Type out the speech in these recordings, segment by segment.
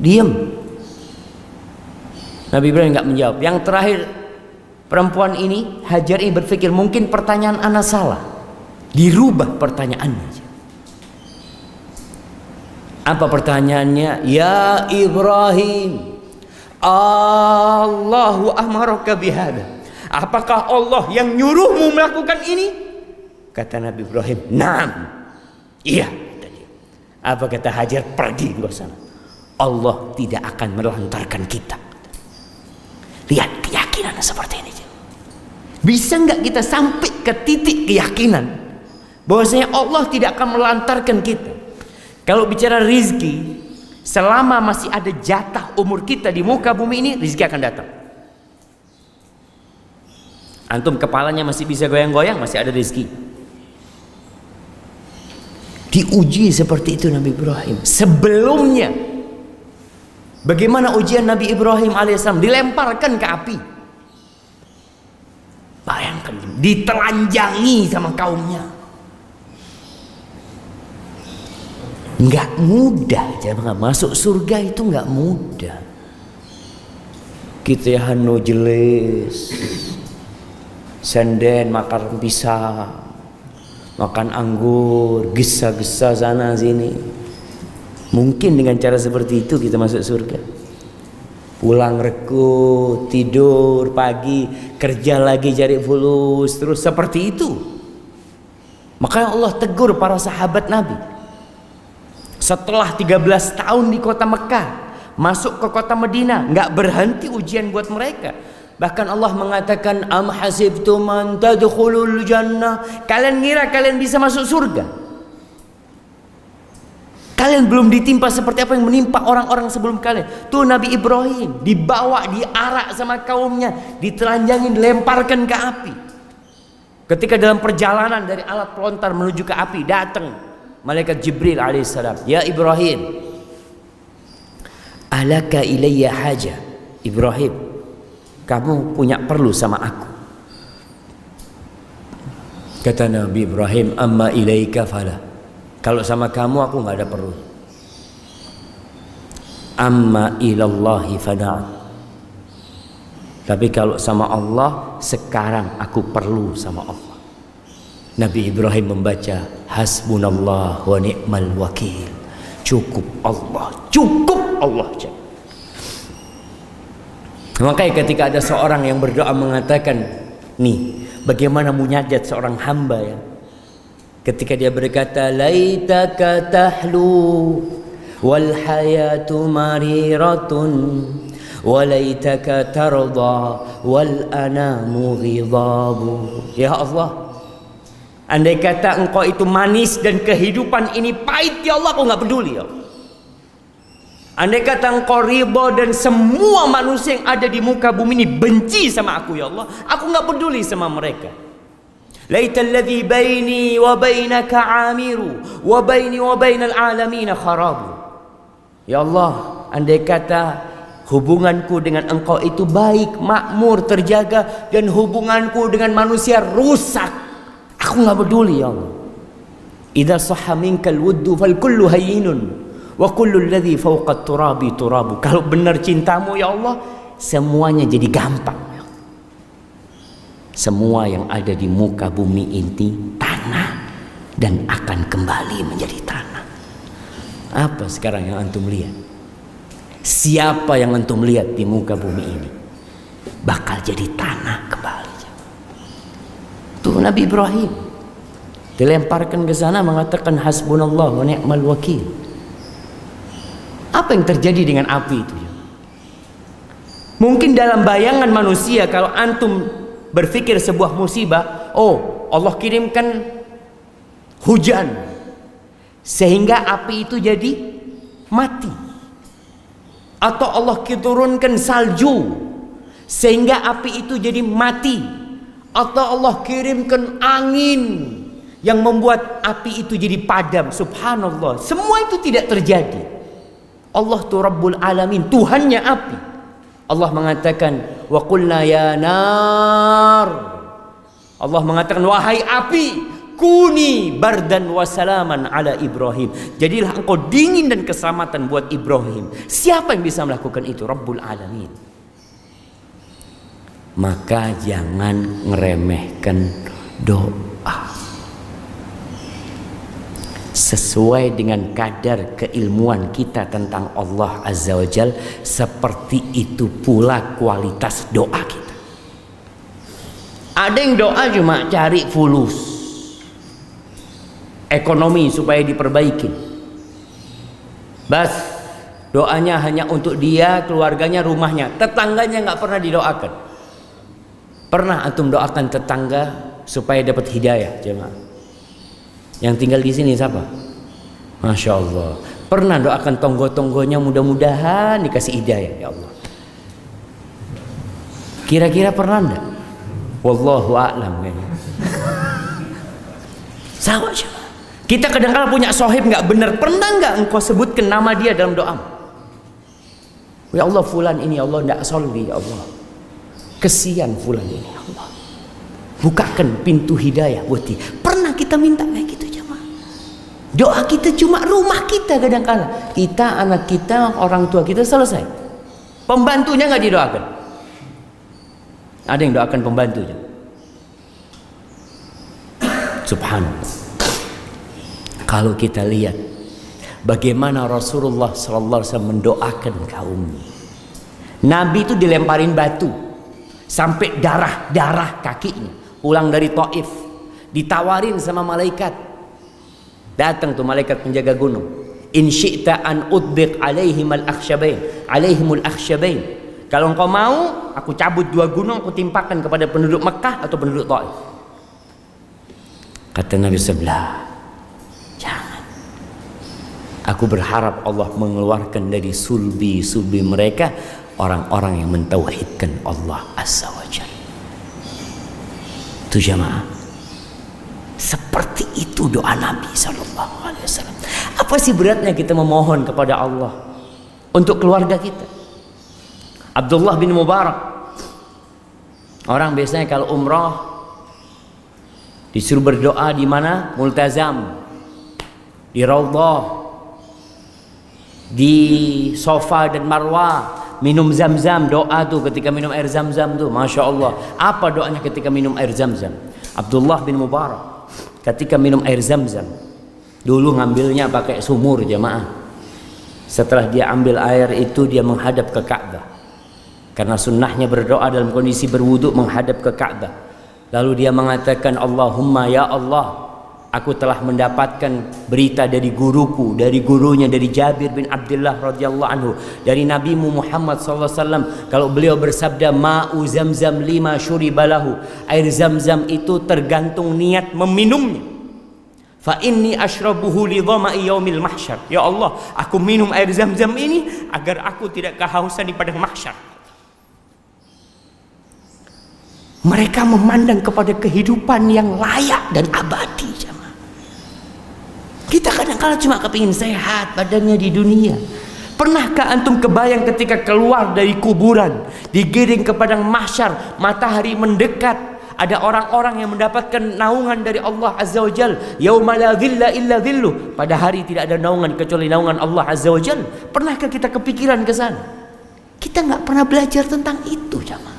Diam. Nabi Ibrahim nggak menjawab. Yang terakhir, perempuan ini, Hajar ini berpikir mungkin pertanyaan ana salah. Dirubah pertanyaannya. Apa pertanyaannya? Ya Ibrahim, Allahu amaraka bihada. Apakah Allah yang nyuruhmu melakukan ini? Kata Nabi Ibrahim, "Naam." Iya, kata dia. Apa kata Hajar? Pergi ke sana. Allah tidak akan melantarkan kita. Lihat keyakinan seperti ini. Bisa nggak kita sampai ke titik keyakinan bahwasanya Allah tidak akan melantarkan kita? Kalau bicara rizki, selama masih ada jatah umur kita di muka bumi ini, rizki akan datang. Antum kepalanya masih bisa goyang-goyang, masih ada rizki. Diuji seperti itu Nabi Ibrahim. Sebelumnya, bagaimana ujian Nabi Ibrahim alaihissalam? Dilemparkan ke api. Bayangkan, ditelanjangi sama kaumnya. Nggak mudah, jangan masuk surga itu nggak mudah. Kita hanu jelis, senden makan pisang, makan anggur, gesa-gesa sana sini. Mungkin dengan cara seperti itu kita masuk surga. Pulang reku, tidur pagi, kerja lagi cari fulus, terus seperti itu. Makanya Allah tegur para sahabat Nabi. Setelah 13 tahun di kota Mekah, masuk ke kota Madinah, nggak berhenti ujian buat mereka. Bahkan Allah mengatakan, am hasibtum an tadkhulul jannah. Kalian ngira kalian bisa masuk surga? Kalian belum ditimpa seperti apa yang menimpa orang-orang sebelum kalian. Tuh Nabi Ibrahim dibawa, diarak sama kaumnya, ditelanjangin, dilemparkan ke api. Ketika dalam perjalanan dari alat pelontar menuju ke api, datang malaikat Jibril alaihissalam. Ya Ibrahim, alaka ilayya haja. Ibrahim, kamu punya perlu sama aku. Kata Nabi Ibrahim, amma ilaika fala. Kalau sama kamu aku nggak ada perlu. Amma ilallahi fada'at. Tapi kalau sama Allah, sekarang aku perlu sama Allah. Nabi Ibrahim membaca hasbunallah wa ni'mal wakil. Cukup Allah, cukup Allah. Makanya ketika ada seorang yang berdoa mengatakan, nih bagaimana munajat seorang hamba ya, ketika dia berkata laitaka tahlu wal hayatu mariratun walaitaka tarda wal anamu ghidabu. Ya Allah, andai kata engkau itu manis dan kehidupan ini pahit, ya Allah, aku nggak peduli ya. Andai kata engkau ridha dan semua manusia yang ada di muka bumi ini benci sama aku, ya Allah, aku nggak peduli sama mereka. Laital ladzi baini wa bainaka amiru wa baini wa bainal alamin kharabu. Ya Allah, andai kata hubunganku dengan engkau itu baik, makmur, terjaga, dan hubunganku dengan manusia rusak, aku nggak peduli ya Allah. Idza sahha minkal wuddu fal kullu hayyinun wa kullu alladhi fawqa turabi turabu. Kalau benar cintamu ya Allah, semuanya jadi gampang ya. Semua yang ada di muka bumi ini tanah dan akan kembali menjadi tanah. Apa sekarang yang antum lihat? Siapa yang antum lihat di muka bumi ini bakal jadi tanah kembali? Tuh Nabi Ibrahim dilemparkan ke sana mengatakan hasbunallah wa ni'mal wakil. Apa yang terjadi dengan api itu? Mungkin dalam bayangan manusia, kalau antum berpikir sebuah musibah, oh Allah kirimkan hujan sehingga api itu jadi mati, atau Allah turunkan salju sehingga api itu jadi mati, atau Allah kirimkan angin yang membuat api itu jadi padam. Subhanallah, semua itu tidak terjadi. Allah tu Rabbul Alamin, Tuhannya api. Allah mengatakan wa qulna ya nar. Allah mengatakan wahai api, kuni bardan wa salaman ala Ibrahim. Jadilah engkau dingin dan keselamatan buat Ibrahim. Siapa yang bisa melakukan itu? Rabbul Alamin. Maka jangan ngeremehkan doa. Sesuai dengan kadar keilmuan kita tentang Allah Azza wa Jal, seperti itu pula kualitas doa kita. Ada yang doa cuma cari fulus, ekonomi supaya diperbaiki. Bas, doanya hanya untuk dia, keluarganya, rumahnya, tetangganya nggak pernah didoakan. Pernah antum doakan tetangga supaya dapat hidayah, jemaah? Yang tinggal di sini siapa? Masya Allah. Pernah doakan tonggo-tonggonya mudah-mudahan dikasih hidayah, ya Allah? Kira-kira pernah enggak? Wallahu a'lam. Sama siapa? Kita kadang-kadang punya sohib nggak benar. Pernah nggak engkau sebutkan nama dia dalam doa? Ya Allah, fulan ini, ya Allah, nggak solbi, ya Allah. Kesian fulan ini, ya Allah. Bukakan pintu hidayah buat dia. Pernah kita minta kayak gitu, jemaah? Doa kita cuma rumah kita kadang-kadang. Kita, anak kita, orang tua kita, selesai. Pembantunya nggak didoakan. Ada yang doakan pembantunya. Subhanallah. Kalau kita lihat bagaimana Rasulullah SAW mendoakan kaumnya. Nabi itu dilemparin batu sampai darah kakinya. Pulang dari Taif, ditawarin sama malaikat. Datang tuh malaikat penjaga gunung. In syi'ta an udbiq alaihimul akhsyabain. Kalau engkau mau, aku cabut 2 gunung, aku timpakan kepada penduduk Mekah atau penduduk Taif. Kata Nabi sebelah, jangan. Aku berharap Allah mengeluarkan dari sulbi mereka orang-orang yang mentauhidkan Allah Azza wa Jalla. Itu jamaah. Seperti itu doa Nabi SAW. Apa sih beratnya kita memohon kepada Allah untuk keluarga kita? Abdullah bin Mubarak, orang biasanya kalau umrah disuruh berdoa di mana? Multazam, di Raudhah, di Safa dan Marwah, minum zam-zam. Doa tuh ketika minum air zam-zam tuh, Masya Allah. Apa doanya ketika minum air zam-zam? Abdullah bin Mubarak ketika minum air zam-zam, dulu ngambilnya pakai sumur, jemaah. Setelah dia ambil air itu, dia menghadap ke Ka'bah. Karena sunnahnya berdoa dalam kondisi berwudu menghadap ke Ka'bah. Lalu dia mengatakan, Allahumma ya Allah, aku telah mendapatkan berita dari guruku, dari gurunya, dari Jabir bin Abdullah radhiyallahu anhu, dari Nabimu Muhammad SAW. Kalau beliau bersabda, ma'u zamzam lima syuribalahu, air zam-zam itu tergantung niat meminumnya. Fa inni ashrabuhu li dhama'i yaumil mahsyar. Ya Allah, aku minum air zam-zam ini agar aku tidak kehausan di padang mahsyar. Mereka memandang kepada kehidupan yang layak dan abadi, jemaah. Kita kadang-kadang cuma kepingin sehat badannya di dunia. Pernahkah antum kebayang ketika keluar dari kuburan, digiring ke padang mahsyar, matahari mendekat, ada orang-orang yang mendapatkan naungan dari Allah Azza wa Jal. Yauma la dhilla illa dhilluh. Pada hari tidak ada naungan kecuali naungan Allah Azza wa Jal. Pernahkah kita kepikiran ke sana? Kita nggak pernah belajar tentang itu, jemaah.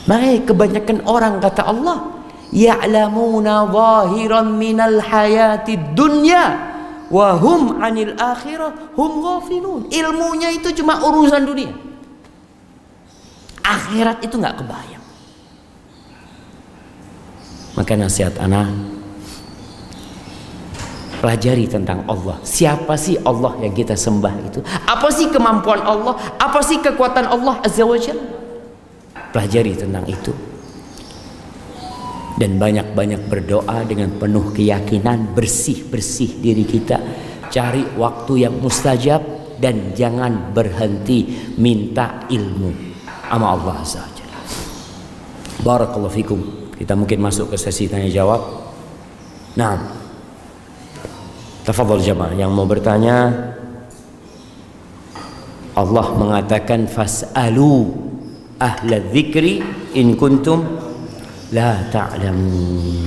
Baik, kebanyakan orang kata Allah, ya'lamuna zahiran minal hayatid dunya wa hum 'anil akhirah hum ghafilun. Ilmunya itu cuma urusan dunia. Akhirat itu nggak kebayang. Maka nasihat anak, pelajari tentang Allah. Siapa sih Allah yang kita sembah itu? Apa sih kemampuan Allah? Apa sih kekuatan Allah Azza wa Jalla? Pelajari tentang itu. Dan banyak-banyak berdoa dengan penuh keyakinan, bersih-bersih diri kita. Cari waktu yang mustajab dan jangan berhenti minta ilmu sama Allah Azza wa Jalla. Barakallahu fikum. Kita mungkin masuk ke sesi tanya jawab. Nah, tafadhal jamaah yang mau bertanya. Allah mengatakan fas'alu ahla dzikri in kuntum la ta'lamun.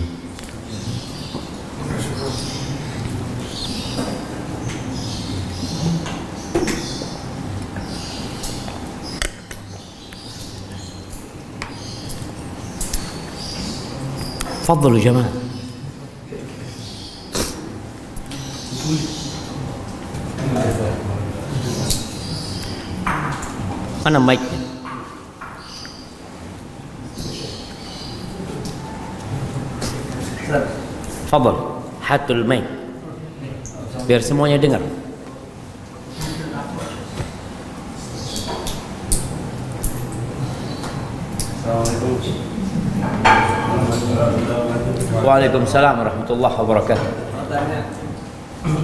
Fadhlu jamaah. Mana mic-nya? Fadhal, hatul mic. Biar semuanya dengar. Waalaikumsalam warahmatullahi wabarakatuh.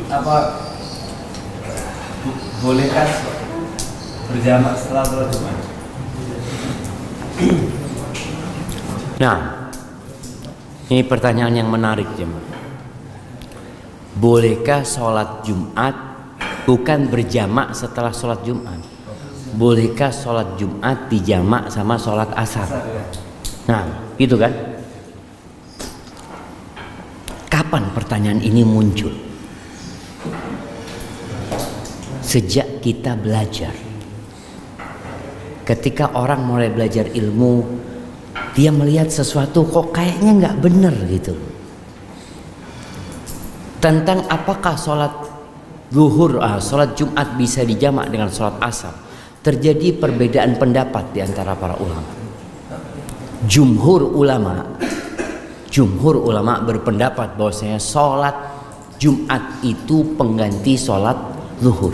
Apa bolehkah berjamaah setelah sholat Jumat? Nah, ini pertanyaan yang menarik jemaah. Bolehkah sholat Jumat bukan berjamak setelah sholat Jumat? Bolehkah sholat Jumat dijamak sama sholat asar? Nah, gitu kan? Kapan pertanyaan ini muncul? Sejak kita belajar. Ketika orang mulai belajar ilmu, dia melihat sesuatu kok kayaknya nggak bener gitu. Tentang apakah sholat zuhur, sholat Jumat bisa dijamak dengan sholat asar, terjadi perbedaan pendapat di antara para ulama. Jumhur ulama berpendapat bahwasanya sholat Jumat itu pengganti sholat zuhur.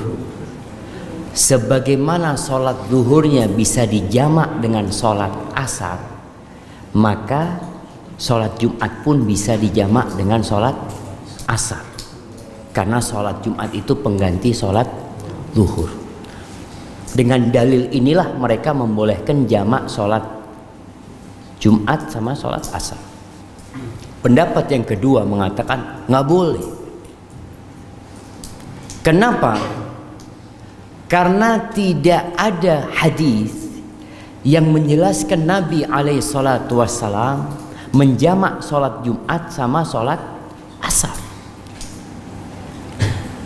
Sebagaimana sholat zuhurnya bisa dijamak dengan sholat asar, maka sholat Jumat pun bisa dijamak dengan sholat asar, karena sholat Jumat itu pengganti sholat zuhur. Dengan dalil inilah mereka membolehkan jamak sholat Jumat sama sholat asar. Pendapat yang kedua mengatakan nggak boleh. Kenapa? Karena tidak ada hadis yang menjelaskan Nabi alaihi salatu wassalam menjamak sholat Jumat sama sholat asar.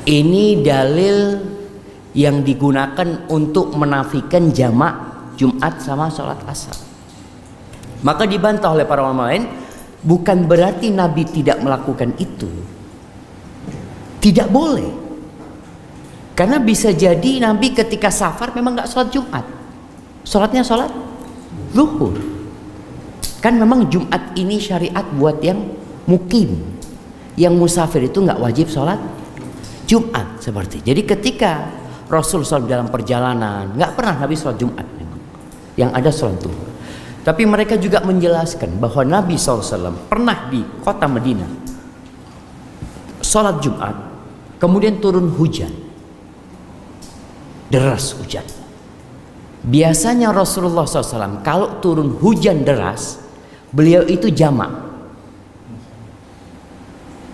Ini dalil yang digunakan untuk menafikan jamak Jumat sama sholat asar. Maka dibantah oleh para ulama lain, bukan berarti Nabi tidak melakukan itu. Tidak boleh. Karena bisa jadi Nabi ketika safar memang nggak sholat Jumat, sholatnya sholat zuhur. Kan memang Jumat ini syariat buat yang mukim, yang musafir itu nggak wajib sholat Jumat seperti. Jadi ketika Rasul SAW dalam perjalanan nggak pernah Nabi sholat Jumat, memang yang ada sholat zuhur. Tapi mereka juga menjelaskan bahwa Nabi SAW pernah di kota Madinah sholat Jumat, kemudian turun hujan. Deras hujan. Biasanya Rasulullah SAW kalau turun hujan deras, beliau itu jamak.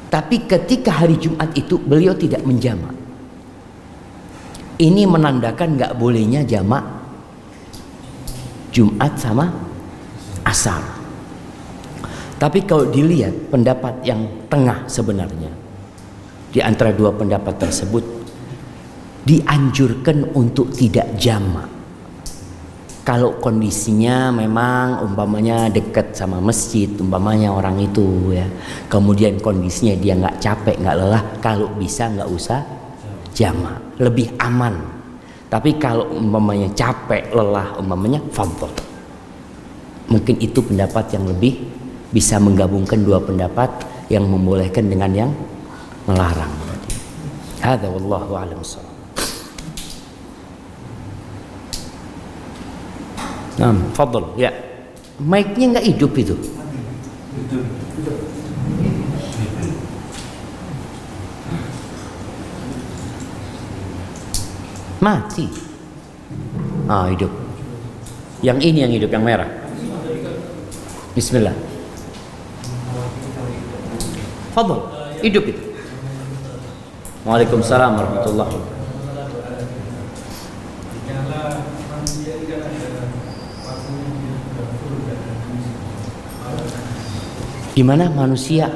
Tapi ketika hari Jumat itu beliau tidak menjamak. Ini menandakan gak bolehnya jamak Jumat sama asar. Tapi kalau dilihat pendapat yang tengah sebenarnya, di antara dua pendapat tersebut, dianjurkan untuk tidak jamak. Kalau kondisinya memang umpamanya dekat sama masjid, umpamanya orang itu ya, kemudian kondisinya dia nggak capek, nggak lelah, kalau bisa nggak usah jamak, lebih aman. Tapi kalau umpamanya capek, lelah, umpamanya fadhol. Mungkin itu pendapat yang lebih bisa menggabungkan dua pendapat yang membolehkan dengan yang melarang. Hadza wallahu a'lam bissawab. Nah, fadhol ya. Mic-nya nggak hidup itu. Mati. Hidup. Yang ini yang hidup, yang merah. Bismillah. Fadhol, hidup itu. Waalaikumsalam warahmatullahi wabarakatuh. Gimana manusia?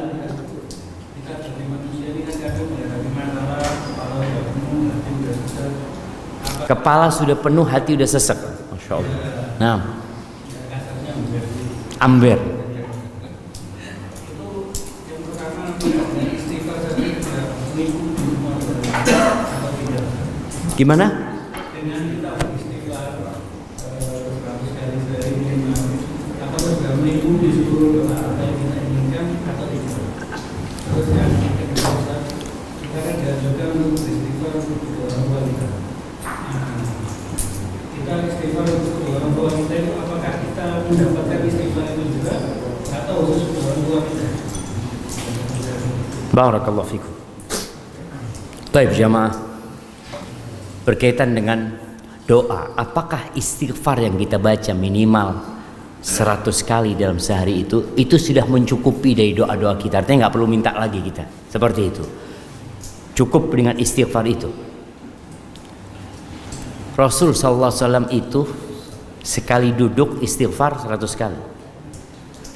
Kepala sudah penuh, hati sudah sesek. Masya Allah. Nah, amber. Gimana? Dengan kita beristighfar 100 kali sehari minimal, apakah sudah mengikuti seluruh doa apa yang kita inginkan atau tidak? Terus yang kedua, kita kan dianjurkan untuk beristighfar untuk kedua orang tua kita. Kita istighfar untuk kedua orang tua kita itu apakah kita mendapatkan istighfar itu juga atau khusus kedua orang tua kita? Barakallahu fikum. Baik jamaah, berkaitan dengan doa, apakah istighfar yang kita baca minimal 100 kali dalam sehari itu sudah mencukupi dari doa-doa kita? Artinya nggak perlu minta lagi kita, seperti itu. Cukup dengan istighfar itu. Rasul sallallahu alaihi wasallam itu sekali duduk istighfar 100 kali.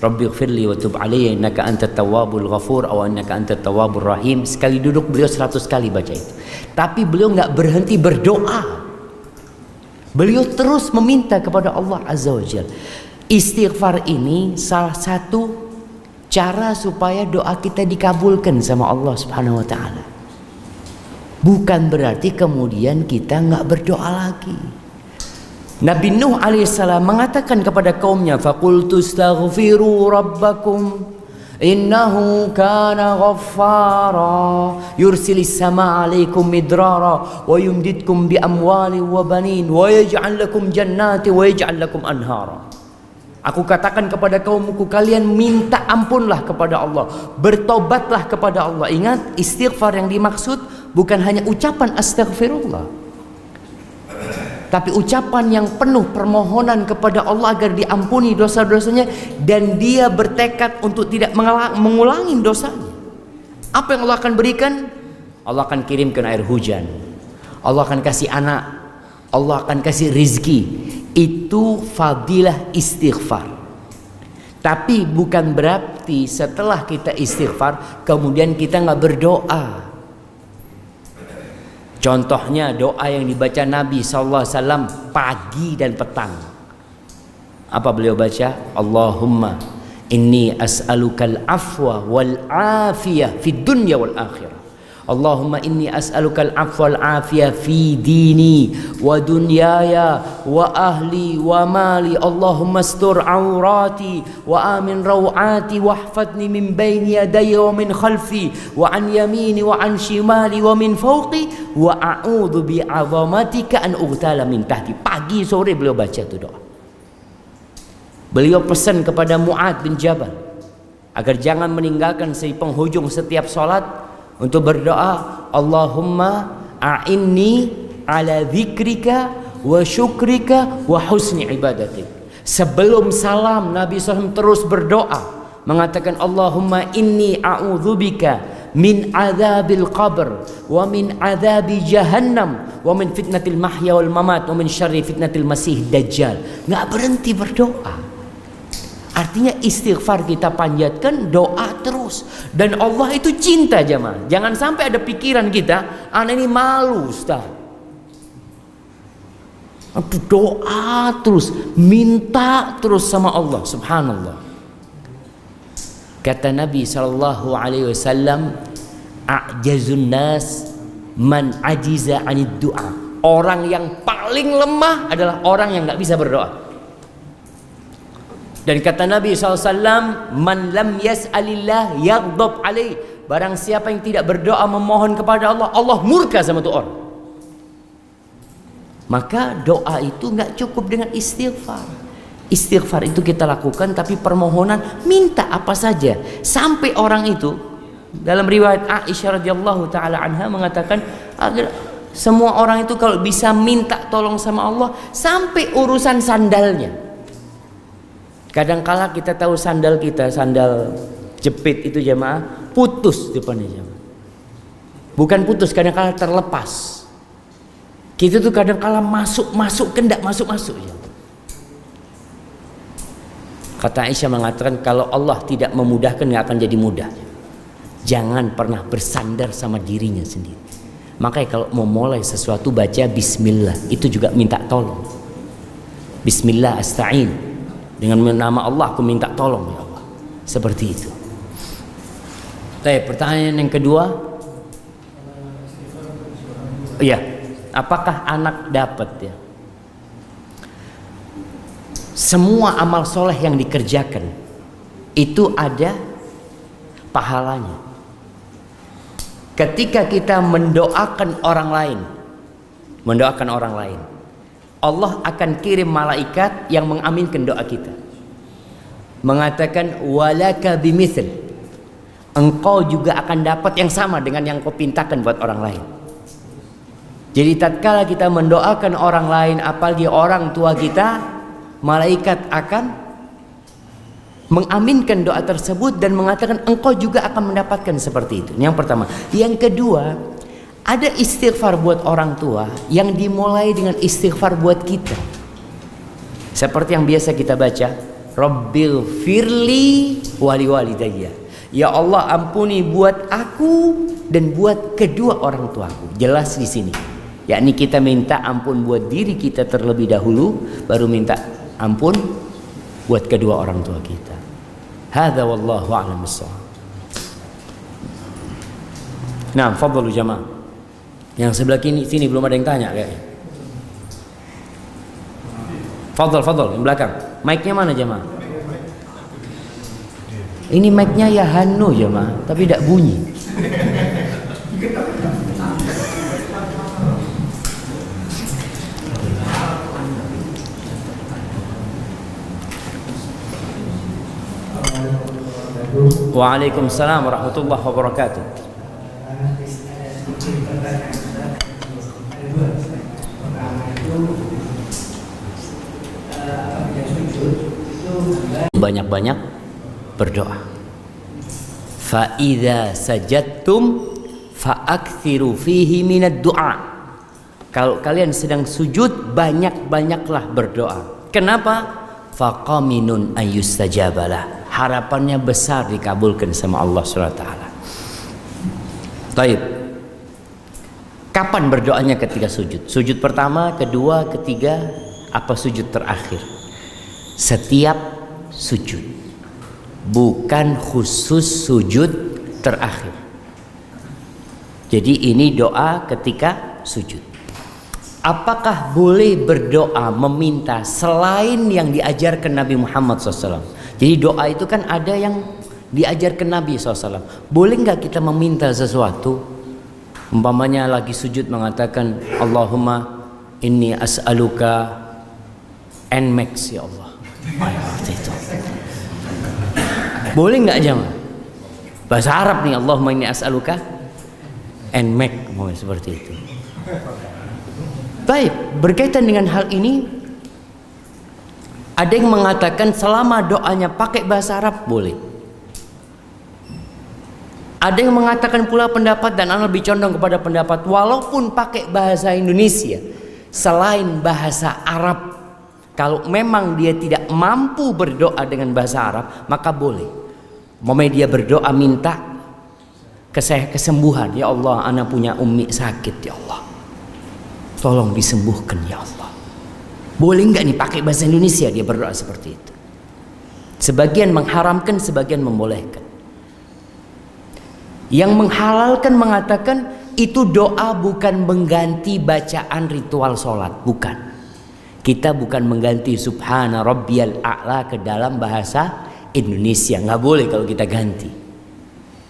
Rabbighfirli wa tub alayya innaka antat tawwabul ghafur aw innaka antat tawwabur rahim. Sekali duduk beliau 100 kali baca itu. Tapi beliau nggak berhenti berdoa. Beliau terus meminta kepada Allah Azza wa Jalla. Istighfar ini salah satu cara supaya doa kita dikabulkan sama Allah Subhanahu wa taala. Bukan berarti kemudian kita nggak berdoa lagi. Nabi Nuh alaihissalam mengatakan kepada kaumnya, faqultu astaghfiru rabbakum innahu kana ghaffara yursilis samaa 'alaikum midrara wa yumdidkum bi amwalin wa banin wa yaj'al lakum jannati wa yaj'al lakum anhara. Aku katakan kepada kaumku, kalian minta ampunlah kepada Allah, bertobatlah kepada Allah. Ingat, istighfar yang dimaksud bukan hanya ucapan astaghfirullah, tapi ucapan yang penuh permohonan kepada Allah agar diampuni dosa-dosanya, dan dia bertekad untuk tidak mengulangi dosanya. Apa yang Allah akan berikan? Allah akan kirimkan air hujan, Allah akan kasih anak, Allah akan kasih rizki. Itu fadilah istighfar. Tapi bukan berarti setelah kita istighfar kemudian kita nggak berdoa. Contohnya doa yang dibaca Nabi SAW pagi dan petang. Apa beliau baca? Allahumma inni as'alukal afwa wal afiyah fid dunya wal akhirah. Allahumma inni as'alukal afwa wal afiyah fi dini wa dunyaya wa ahli wa mali. Allahumma astur aurati wa amin rawati wahfadni min bayni yadayya wa min khalfi wa an yamini wa an shimali wa min fawqi wa a'udzu bi 'azamatika an ughtala min tahti. Pagi sore beliau baca itu doa. Beliau pesan kepada Mu'adz bin Jabal agar jangan meninggalkan si penghujung setiap salat untuk berdoa, Allahumma a'inni ala dzikrika wa syukrika wa husni ibadatik. Sebelum salam Nabi SAW terus berdoa mengatakan, Allahumma inni a'udzubika min adzabil qabr wa min adzabi jahannam wa min fitnatil mahya wal mamat wa min syarri fitnatil masih dajjal. Nggak berhenti berdoa. Artinya istighfar kita panjatkan, doa terus. Dan Allah itu cinta jemaah. Jangan sampai ada pikiran kita, anak ini malu Ustaz. Doa terus, minta terus sama Allah, subhanallah. Kata Nabi SAW, a'jazun nas man ajiza anid du'a. Orang yang paling lemah adalah orang yang nggak bisa berdoa. Dan kata Nabi SAW, man lam yas'alillah yaghdab alaih. Barang siapa yang tidak berdoa memohon kepada Allah, Allah murka sama tu orang. Maka doa itu nggak cukup dengan istighfar. Istighfar itu kita lakukan, tapi permohonan minta apa saja. Sampai orang itu, dalam riwayat Aisyah radhiyallahu taala anha mengatakan, agar semua orang itu kalau bisa minta tolong sama Allah sampai urusan sandalnya. Kadangkala kita tahu sandal kita, sandal jepit itu jemaah, putus depannya jemaah. Bukan putus, kadangkala terlepas. Kita tuh kadangkala masuk kendak masuk ya. Kata Aisyah mengatakan, kalau Allah tidak memudahkan nggak akan jadi mudah. Jangan pernah bersandar sama dirinya sendiri. Makanya kalau mau mulai sesuatu baca Bismillah, itu juga minta tolong. Bismillah asta'in. Dengan nama Allah aku minta tolong ya Allah. Seperti itu. Baik, pertanyaan yang kedua. Iya. Apakah anak dapat ya? Semua amal soleh yang dikerjakan itu ada pahalanya. Ketika kita mendoakan orang lain, Allah akan kirim malaikat yang mengaminkan doa kita, mengatakan walaka bimithl, engkau juga akan dapat yang sama dengan yang kau pintakan buat orang lain. Jadi tatkala kita mendoakan orang lain, apalagi orang tua kita, malaikat akan mengaminkan doa tersebut dan mengatakan engkau juga akan mendapatkan seperti itu. Yang pertama. Yang kedua, ada istighfar buat orang tua yang dimulai dengan istighfar buat kita. Seperti yang biasa kita baca, Rabbil firli wali walidayya. Ya Allah, ampuni buat aku dan buat kedua orang tuaku. Jelas di sini. Yakni kita minta ampun buat diri kita terlebih dahulu, baru minta ampun buat kedua orang tua kita. Hadza wallahu a'lam bissawab. Nah, fadhalu jamaah. Yang sebelah sini belum ada yang tanya kayaknya. Fadhal yang belakang. Mic-nya mana jamaah? Ini mic-nya ya Hanu jamaah, tapi tidak bunyi. Waalaikumsalam warahmatullahi wabarakatuh. Banyak-banyak berdoa. Fa idza sajadtum fa'akthiru fihi minad du'a. Kalau kalian sedang sujud, banyak-banyaklah berdoa. Kenapa? Faqaminun ayyustajabalah. Harapannya besar dikabulkan sama Allah SWT. Baik. Kapan berdoanya ketika sujud? Sujud pertama, kedua, ketiga, apa sujud terakhir? Setiap sujud. Bukan khusus sujud terakhir. Jadi ini doa ketika sujud. Apakah boleh berdoa meminta selain yang diajarkan Nabi Muhammad SAW? Jadi doa itu kan ada yang diajarkan Nabi SAW. Boleh nggak kita meminta sesuatu? Umpamanya lagi sujud mengatakan Allahumma inni as'aluka Nmax ya Allah. Itu. Boleh nggak jemaah? Bahasa Arab nih, Allahumma inni as'aluka Nmax, mau seperti itu. Baik, berkaitan dengan hal ini, ada yang mengatakan selama doanya pakai bahasa Arab boleh. Ada yang mengatakan pula pendapat, dan ana lebih condong kepada pendapat walaupun pakai bahasa Indonesia selain bahasa Arab, kalau memang dia tidak mampu berdoa dengan bahasa Arab, maka boleh. Mau dia berdoa minta kesembuhan, ya Allah, ana punya ummi sakit, ya Allah, tolong disembuhkan ya Allah. Boleh nggak nih pakai bahasa Indonesia dia berdoa seperti itu? Sebagian mengharamkan, sebagian membolehkan. Yang menghalalkan mengatakan itu doa bukan mengganti bacaan ritual sholat, bukan. Kita bukan mengganti subhana rabbiyal a'la ke dalam bahasa Indonesia, nggak boleh kalau kita ganti.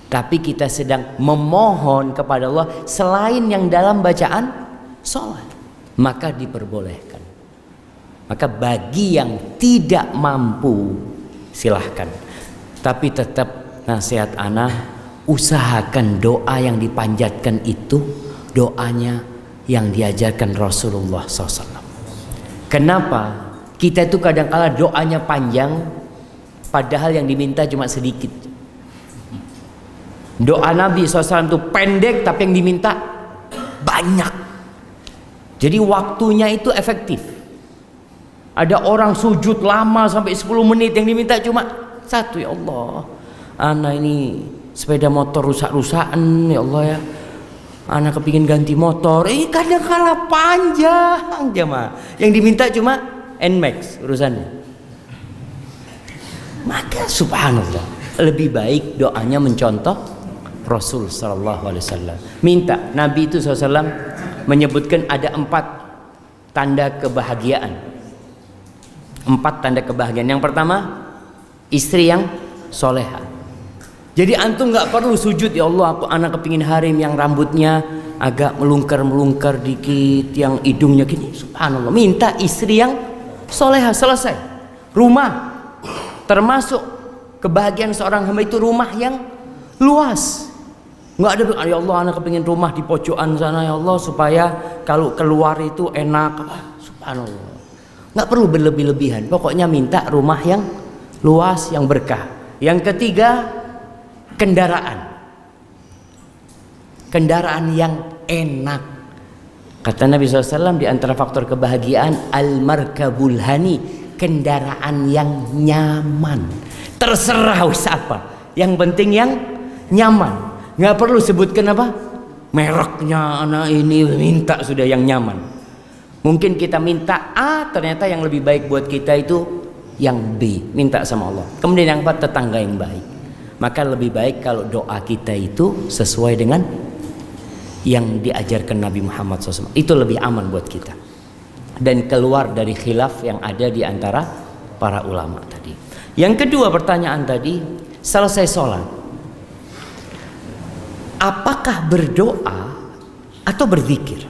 Tapi kita sedang memohon kepada Allah selain yang dalam bacaan sholat, maka diperbolehkan. Maka bagi yang tidak mampu silahkan. Tapi tetap nasihat ana, usahakan doa yang dipanjatkan itu doanya yang diajarkan Rasulullah SAW. Kenapa? Kita itu kadang-kala doanya panjang, padahal yang diminta cuma sedikit. Doa Nabi SAW itu pendek, tapi yang diminta banyak. Jadi waktunya itu efektif. Ada orang sujud lama sampai 10 menit, yang diminta cuma satu, ya Allah, ana ini sepeda motor rusak-rusakan, ya Allah ya, ana kepingin ganti motor. Kadang-kala panjang jemaah, yang diminta cuma Nmax urusannya. Maka subhanallah, lebih baik doanya mencontoh Rasul sallallahu alaihi wasallam. Minta Nabi itu SAW menyebutkan ada 4 tanda kebahagiaan. 4 tanda kebahagiaan. Yang pertama, istri yang soleha. Jadi antum nggak perlu sujud, ya Allah aku anak kepingin harim yang rambutnya agak melungker dikit, yang hidungnya gini. Subhanallah, minta istri yang soleha, selesai. Rumah, termasuk kebahagiaan seorang hamba itu rumah yang luas. Nggak ada, ya Allah anak kepingin rumah di pojokan sana ya Allah supaya kalau keluar itu enak. Subhanallah, nggak perlu berlebih-lebihan. Pokoknya minta rumah yang luas, yang berkah. Yang ketiga, kendaraan yang enak. Kata Nabi SAW, di antara faktor kebahagiaan al-markabul hani, kendaraan yang nyaman. Terserah apa, yang penting yang nyaman. Nggak perlu sebutkan apa mereknya, anak ini minta sudah yang nyaman. Mungkin kita minta A, ternyata yang lebih baik buat kita itu yang B, minta sama Allah. Kemudian yang keempat, tetangga yang baik. Maka lebih baik kalau doa kita itu sesuai dengan yang diajarkan Nabi Muhammad SAW. Itu lebih aman buat kita dan keluar dari khilaf yang ada di antara para ulama tadi. Yang kedua, pertanyaan tadi, selesai sholat, apakah berdoa atau berzikir?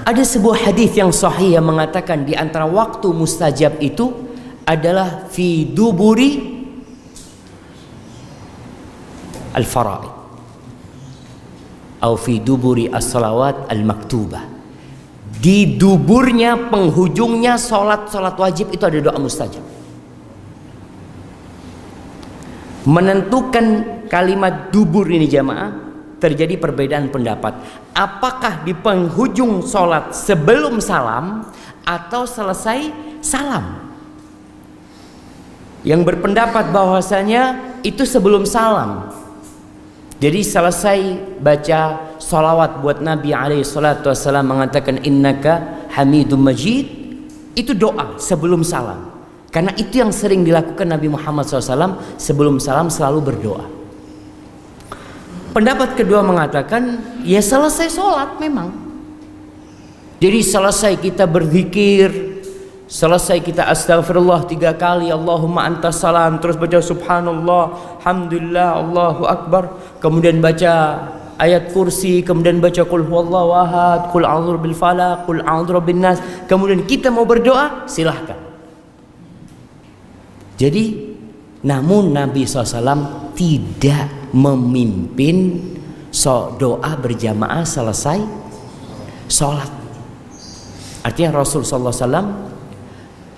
Ada sebuah hadis yang sahih yang mengatakan di antara waktu mustajab itu adalah fi duburi al-fara'id atau fi duburi as-salawat al-maktubah. Di duburnya, penghujungnya salat wajib itu ada doa mustajab. Menentukan kalimat dubur ini jamaah, terjadi perbedaan pendapat. Apakah di penghujung salat sebelum salam atau selesai salam? Yang berpendapat bahwasanya itu sebelum salam. Jadi selesai baca salawat buat Nabi SAW mengatakan innaka hamidum majid, itu doa sebelum salam. Karena itu yang sering dilakukan Nabi Muhammad SAW, sebelum salam selalu berdoa. Pendapat kedua mengatakan ya selesai sholat memang. Jadi selesai kita berzikir, selesai kita astaghfirullah 3 kali, Allahumma antas salam, terus baca subhanallah, alhamdulillah, Allahu akbar, kemudian baca ayat kursi, kemudian baca qul huwallahu ahad, qul a'udzu bil falaq, qul a'udzu bin nas, kemudian kita mau berdoa, silahkan. Jadi namun Nabi SAW tidak memimpin doa berjamaah selesai sholat. Artinya Rasul SAW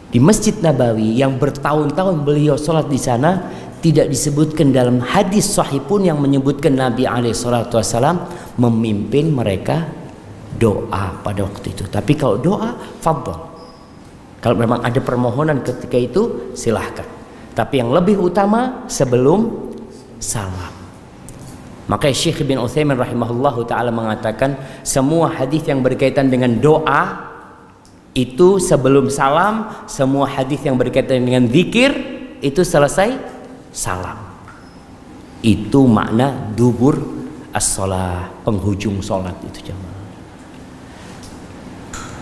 di Masjid Nabawi yang bertahun-tahun beliau sholat di sana, tidak disebutkan dalam hadis sahih pun yang menyebutkan Nabi SAW memimpin mereka doa pada waktu itu. Tapi kalau doa, fadhol. Kalau memang ada permohonan ketika itu, silahkan. Tapi yang lebih utama sebelum salam. Maka Syekh bin Utsaimin rahimahullahu ta'ala mengatakan semua hadis yang berkaitan dengan doa itu sebelum salam, semua hadis yang berkaitan dengan zikir itu selesai salam. Itu makna dubur as-shalah, penghujung salat itu jemaah.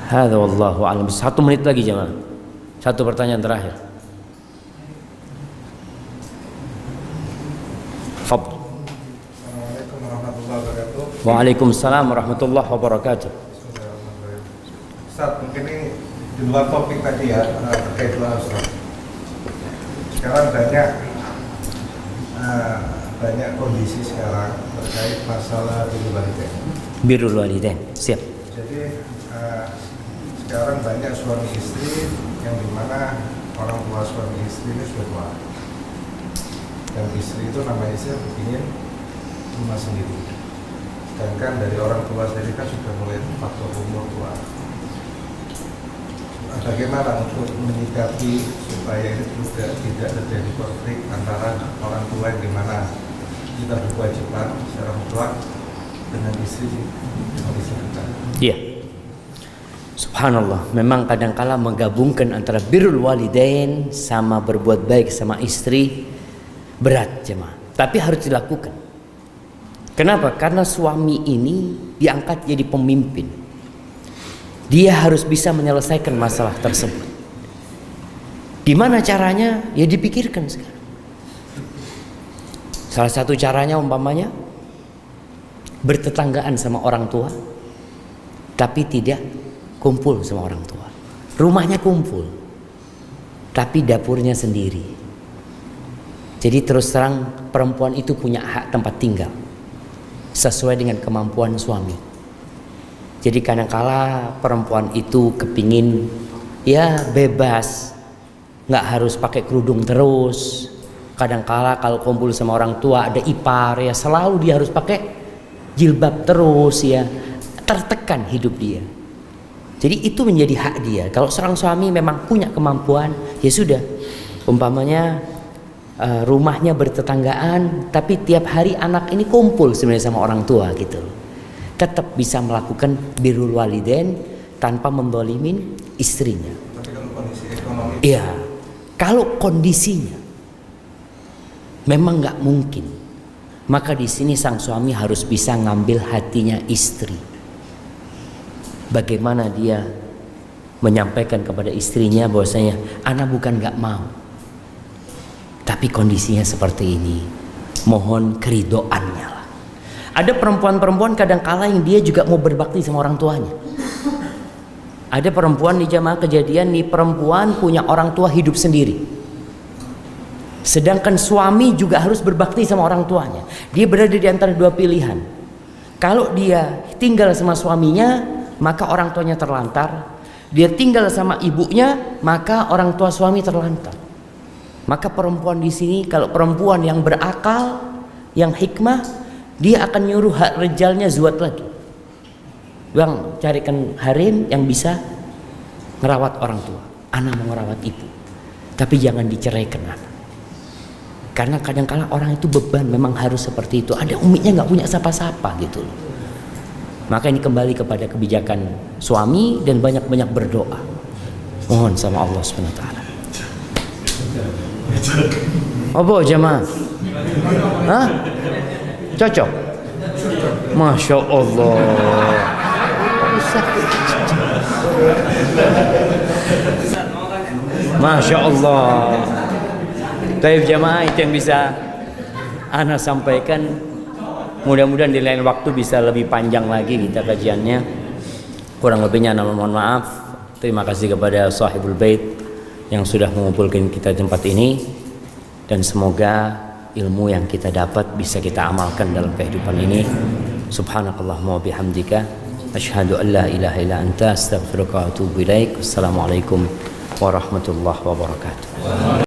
Hadza wallahu a'lam. 1 menit lagi jemaah. 1 pertanyaan terakhir. Fadhil. Assalamualaikum warahmatullahi wabarakatuh. Waalaikumsalam warahmatullahi wabarakatuh. Ustaz, mungkin ini di luar topik tadi ya, terkait doa Ustaz. Sekarang banyak kondisi sekarang terkait masalah birrul walidain. Birrul walidain, siap. Jadi sekarang banyak suami istri yang dimana orang tua suami istri ini sudah tua, dan istri itu nama istri ingin rumah sendiri. Sedangkan dari orang tua sendiri kan sudah mulai faktor umur tua. Bagaimana untuk menyikapi supaya ini juga tidak terjadi konflik antara orang tua yang dimana kita berkewajiban secara mutlak dengan istri kita? Iya. Subhanallah, memang kadangkala menggabungkan antara birrul walidain sama berbuat baik sama istri berat jemaah, tapi harus dilakukan. Kenapa? Karena suami ini diangkat jadi pemimpin. Dia harus bisa menyelesaikan masalah tersebut. Gimana caranya? Ya dipikirkan sekarang. Salah satu caranya umpamanya bertetanggaan sama orang tua, tapi tidak kumpul sama orang tua. Rumahnya kumpul, tapi dapurnya sendiri. Jadi terus terang perempuan itu punya hak tempat tinggal sesuai dengan kemampuan suami. Jadi kadangkala perempuan itu kepingin ya bebas, nggak harus pakai kerudung terus. Kadangkala kalau kumpul sama orang tua ada ipar ya selalu dia harus pakai jilbab terus ya, tertekan hidup dia. Jadi itu menjadi hak dia. Kalau seorang suami memang punya kemampuan ya sudah, umpamanya rumahnya bertetanggaan, tapi tiap hari anak ini kumpul sebenarnya sama orang tua gitu, tetap bisa melakukan birrul walidain tanpa mendolimin istrinya. Tapi kalau kondisi ekonomi, Iya, kalau kondisinya memang nggak mungkin, maka di sini sang suami harus bisa ngambil hatinya istri. Bagaimana dia menyampaikan kepada istrinya bahwasanya anak bukan nggak mau, tapi kondisinya seperti ini, mohon keridoannya lah. Ada perempuan-perempuan kadang-kala yang dia juga mau berbakti sama orang tuanya. Ada perempuan di jamaah kejadian nih, perempuan punya orang tua hidup sendiri, sedangkan suami juga harus berbakti sama orang tuanya. Dia berada di antara dua pilihan. Kalau dia tinggal sama suaminya, maka orang tuanya terlantar. Dia tinggal sama ibunya, maka orang tua suami terlantar. Maka perempuan di sini, kalau perempuan yang berakal, yang hikmah, dia akan nyuruh hak rejalnya zuat lagi. Bang, carikan harim yang bisa ngerawat orang tua. Anak mau ngerawat ibu, tapi jangan diceraikan anak. Karena kadang-kala orang itu beban, memang harus seperti itu. Ada umiknya nggak punya siapa-siapa gitu loh. Maka ini kembali kepada kebijakan suami dan banyak-banyak berdoa. Mohon sama Allah SWT. Apa jemaah? Hah? Cocok? Masya Allah. Masya Allah. Taib jemaah, itu yang bisa ana sampaikan. Mudah-mudahan di lain waktu bisa lebih panjang lagi kita kajiannya. Kurang lebihnya ana mohon maaf. Terima kasih kepada sahibul bait yang sudah mengumpulkan kita di tempat ini, dan semoga ilmu yang kita dapat bisa kita amalkan dalam kehidupan ini. Subhanakallahumma wa bihamdika asyhadu an la ilaha illa anta astaghfiruka wa atubu ilaik. Wassalamualaikum warahmatullahi wabarakatuh.